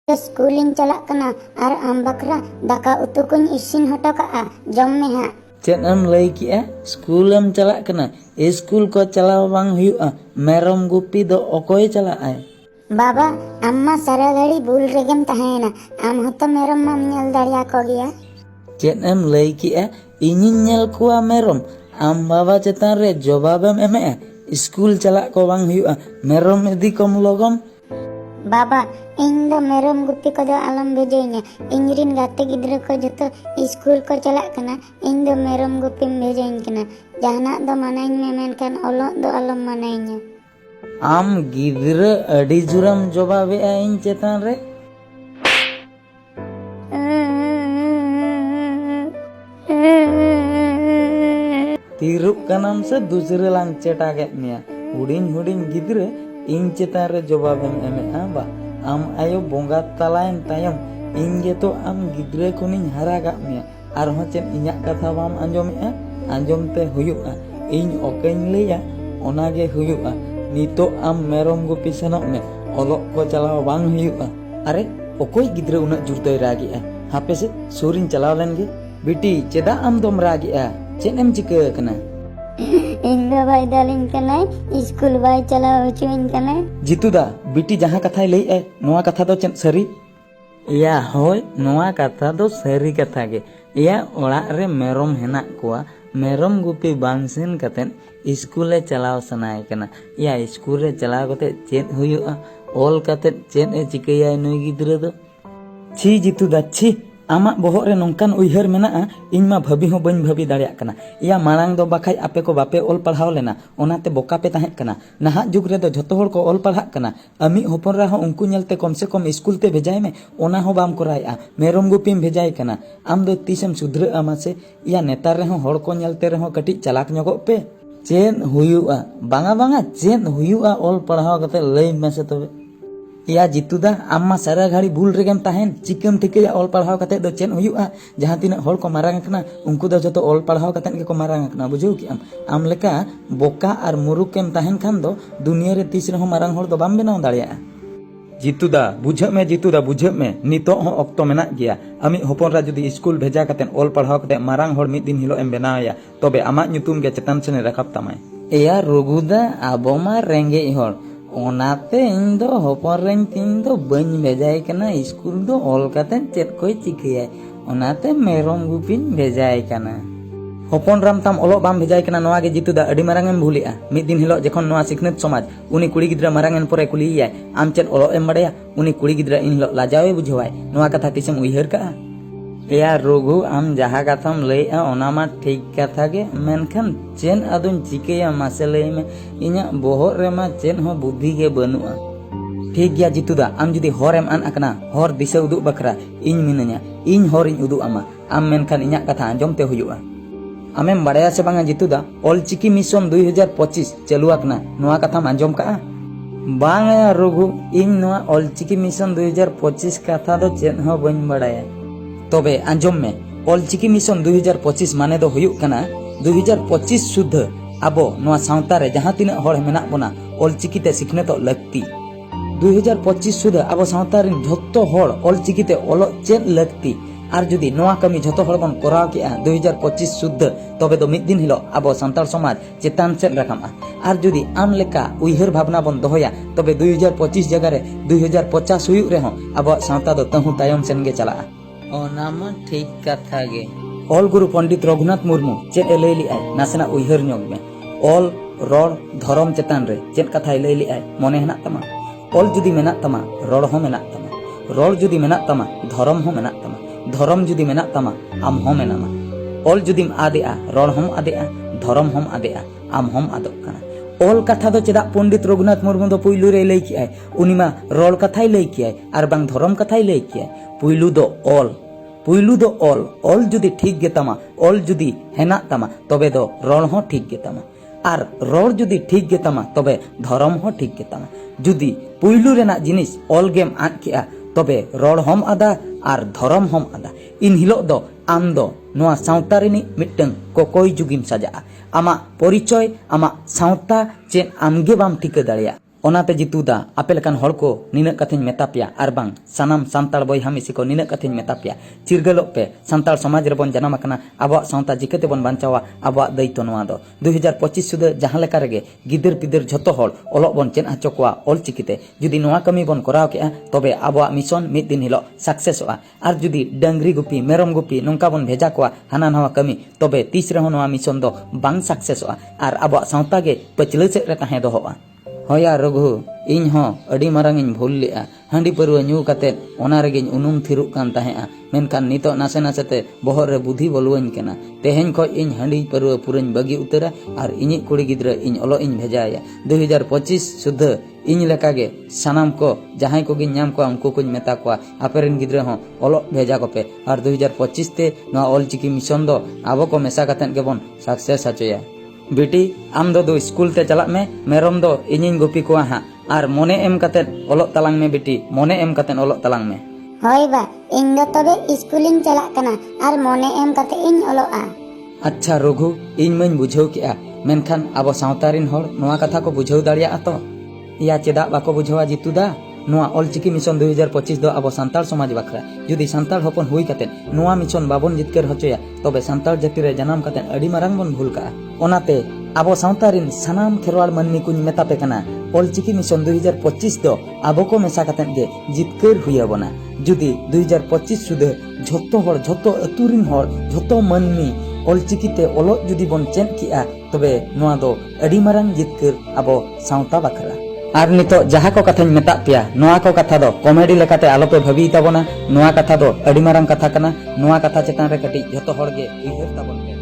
Schooling चलाक कना और आम बकरा दाका उतु कुन इसिन हटो कआ जम में हा चेन एम लई किया स्कूल एम चलाक कना स्कूल को चलाव बांग हुआ मेरम गुपी दो ओकोय चला आए बाबा अम्मा सारा घड़ी बुल रेगेम तहेना आम हतो मेरम माम नेल दाड़िया को गया चेन एम लई किया इनिन नेल कुआ मेरम आम बाबा चेतान रे जवाबेम एमे स्कूल चलाक को बांग हुआ मेरम इदी कम लोगम बाबा इन दो मेरम गुपी को दो आलम भेजेइना इंजरिन गाते गिद्रा को जतो स्कूल को चलाक कना इन दो मेरम गुपी भेजेइन कना जहाना दो मनाइन में मेनकान ओलो दो आलम मनाइना आम गिद्रा अडी जुरम जवाबे इन चेतान रे तिरुप कनाम से दूसरे लांग चेटा के मिया हुडिन हुडिन गिद्रा इन चेतान रे जवाबेम एमे बा आम आयो बोंगा तलायन तायम इन गे तो आम गिद्रा कुनिन हरा गा मिया आर हो चेन इन्या कथा बाम आंजोमेआ आंजोमते हुयुआ इन ओकेन लेया ओना गे हुयुआ नितो आम मेरम गुपी सेनोक में ओलोक को चलाव बांग हुयुआ अरे ओकोय गिद्रा उना जुरतोय रागिआ हापे से सूरिन चलाव लेन गे बिटी चेदा आम दोम रागिआ चेन एम चिका कना इन दो भाई दालिन कना स्कूल भाई चलाव होचुइन कना जितुदा बिटी जहां कथाय लई ए नोआ कथा दो चेन सरी या होय नोआ कथा दो सरी कथा गे या ओड़ा रे मेरम हेना कोआ मेरम गुपी बांग सेन कतेन स्कूल चलाव सनाय कना या स्कूल चलाव कते चेन हुयुआ ओल कते चेन ए चिकैया नुई गिद्रा दो छी जितुदा छी आमा बोहर रे नोंकान उइहर मेना इन मा भाभी हो बन भाभी दाड़िया कना या मारांग दो बाखाय आपे को बापे ओल पढ़ाव लेना ओनाते बोका पे ताहें कना नहा जुग रे दो झतो हर को ओल पढ़ा कना अमी होपन रा हो उनको नेलते कम से कम स्कूल ते भेजाय में ओना हो बाम कराया मेरम गुपीम भेजाय कना आम दो तीसम सुधर आमा से या नेतार रे हो हर को नेलते रे हो कटी चलाक न्योगो पे चेन हुयुआ बांगा बांगा चेन हुयुआ ओल पढ़ाव कते लई मेसे तबे या जितुदा आम्मा सारा घड़ी भूल रेगेम ताहेन चिकम ठिके ओल पढ़ाव कते दो चेन हुयुआ जहां तिना हर को मारांग कना उनको दो जतो ओल पढ़ाव कते के को मारांग कना बुझो कि आम लेका बोका और मुरुकेम ताहेन खान दो दुनिया रे तीस रहो मारांग हर दो बाम बेनाव दाड़िया जितुदा बुझे में नितो हो ऑक्टो मेना गया अमी होपन रा जुदी स्कूल भेजा कते ओल पढ़ाव कते मारांग हर मिद दिन हिलो एम बेनाया तबे आमा ᱧᱩᱛᱩᱢ गे चेतन सेने रखाब तमाय एया रघुदा आबोमा रेंगे हर ओनाते इन दो होपन रेन तीन दो बन भेजाय कना स्कूल दो ओल कते चेत कोई चिकैया ओनाते मेरम गुपिन भेजाय कना होपन राम ताम ओलो बाम भेजाय कना नोआ गे जितुदा अडी मारांग एम भूलिया मिद दिन हिलो जखन नोआ सिखनेत समाज उनी कुड़ी गिद्रा मारांग एन परे कुलिया आम चेत ओलो एम बड़ाया उनी कुड़ी गिद्रा इन हिलो लाजावे बुझवाय नोआ कथा तिसम उइहर का या रघु आम जहा कथाम लैया ओना मा ठीक कथा गे मेनखान चेन अदुन चिकैया मासे लई में इन्या बोहर रे मा चेन हो बुद्धि गे बनुआ ठीक गया जितुदा आम जुदी हर एम आन अकना हर दिशा उदुग बखरा इन मिनanya इन हर इन उदुग आमा आम मेनखान इन्या कथा आंजोम ते हुयुआ आमेम बाड़ाया से बांगा जितुदा ऑल चिकी मिशन 2025 चलुआकना नोआ कथाम आंजोम का बांगा रघु इन नोआ ऑल चिकी मिशन 2025 कथा दो चेन हो बन बाड़ाया तबे आंजोम में ऑल चिकी मिशन 2025 माने दो हुयुक कना 2025 शुद्ध आबो नोआ सावता रे जहां तिना हर मेना बोना ऑल चिकी ते सिखने तो लगती 2025 शुद्ध आबो सावता रे झोत्तो हर ऑल चिकी ते ओलो चेन लगती आर जुदी नोआ कमी झोतो हर बन कराव के 2025 शुद्ध तबे दो मिद दिन हिलो आबो संताल समाज चेतान सेन राखामा आर जुदी आम लेका उइहर भावना बन दोहया तबे 2025 जगह रे 2050 हुयुक रे हो आबो सावता दो तहु तायम सेन गे चला ओनामा ठीक कथा गे ऑल गुरु पंडित रघुनाथ मुर्मू चेत ए लई लिआय नासेना उइहर ᱧᱚᱜ में ऑल रोड धरम चेतान रे चेत कथाय लई लिआय मने हेना तमा ऑल जुदी मेना तमा रोड हो मेना तमा रोड जुदी मेना तमा धरम हो मेना तमा धरम जुदी मेना तमा आम हो मेनामा ऑल जुदीम आदेआ रोड हम आदेआ धरम हम आदेआ आम हम आदोग कना ऑल कथा दो चेदा पंडित रघुनाथ मुर्मू दो पुइलु रे लई किआय उनिमा रोड कथाय लई किआय आर बांग धरम कथाय लई किआय पुइलु दो ऑल जुदी ठीक गे तमा ऑल जुदी हेना तमा तबे दो रोड हो ठीक गे तमा आर रोड जुदी ठीक गे तमा तबे धरम हो ठीक गे तमा जुदी पुइलु रेना जिनिस ऑल गेम आद किआ तबे रोड हम आदा आर धरम हम आदा इन हिलो दो आम दो नोआ सावता रेनी मिटंग कोकोय जुगिम सजा आमा परिचय आमा सावता चेन आमगे बाम ठिका दाड़िया ओनाते जितुदा आपे लेकान हड़ को निनाक कथाᱧ मेता पेया आर बांग सानाम सांताल बयहा मिसी को निनाक कथाᱧ मेता पेया चिरगलोग पे सांताल समाज रेबन जनाम आकना आबोआग सावता जिकाते बन बांचावा आबोआग दायित्व नोआ दो 2025 सुदा जहां लेका रेगे गिदर पिदर झोतो हड़ ओलोग बन चेद हचो कोवा ऑलचिकिते जुदी नोआ कमी बन कराव केआ तबे आबोआग मिशन मिद दिन हिलो सक्सेसोआ आर जुदी डांगरी गुपी मेरम गुपी नोंका बन भेजा कोवा हाना नवा कमी तबे तीस रेहो नोआ मिशन दो बांग सक्सेसोआ आर आबोआग सावता गे पचला सेद रे ताहें दोहोआ होया रघु इन हो अडी मारांग इन भूल लेआ हांडी परवा न्यू काते ओना रेगिन उनुम थिरुक कान ताहेआ मेनखान नितो नासे नासेते बोहर रे बुद्धि बोलुवाñ केना तेहेन खो इन हांडी परवा पुरन बगी उतरा आर इñi कुड़ी गिद्रा इन ओलो इन भेजाया 2025 सुद्ध इन लेकागे सानाम को जहां को गिन नाम को उनको कुछ मेता को आपेरेन गिद्रा हो ओलो भेजा को पे आर 2025 ते नो ऑल चिकी मिशन दो आबो को मेसा कातेन गेबन सक्सेस हचोया बेटी आम दो स्कूल ते चलाक में मेरम दो इñiñ गुपी को हा आर मोने एम कातेन ओलो तलांग में बेटी मोने एम कातेन ओलो तलांग में होय बा इन दो तबे स्कूलिंग चलाक कना आर मोने एम काते इन ओलोआ अच्छा रघु इन मई बुझाव केआ मेनखान आबो सावतारिन हड़ नोआ कथा को बुझाव दाड़िया तो या चेदा बाको बुझावा जितुदा नोआ ऑलचिकी मिशन 2025 दो आबो सांताल समाज बाखरा जुदी सांताल हपन हुई काते नोआ मिशन बाबन जितकर हचोया तबे सांताल जाति रे जनाम काते अडी मारांग बन भूल का ओनाते आबो सावतारिन सानाम खेरवाल माननी कुñ मेता पे कना ऑलचिकी मिशन 2025 दो आबो को मेसा काते गे जितकर हुइयाबोना जुदी 2025 सुदे झोतो हड़ झोतो अतुरिन हड़ झोतो माननी ऑलचिकीते ओलो जुदी बन चेद किया तबे नोआ दो अडी मारांग जितकर आबो सावता बाखरा आर नितो जहाँ को कथाñ मेता पेया नोआ को कथा दो कॉमेडी लेकाते आलोपे भाबी ताबोना नोआ कथा दो अडी मारांग कथा कना नोआ कथा चेतान रे कटी झोतो हड़ गे उयहार ताबोन।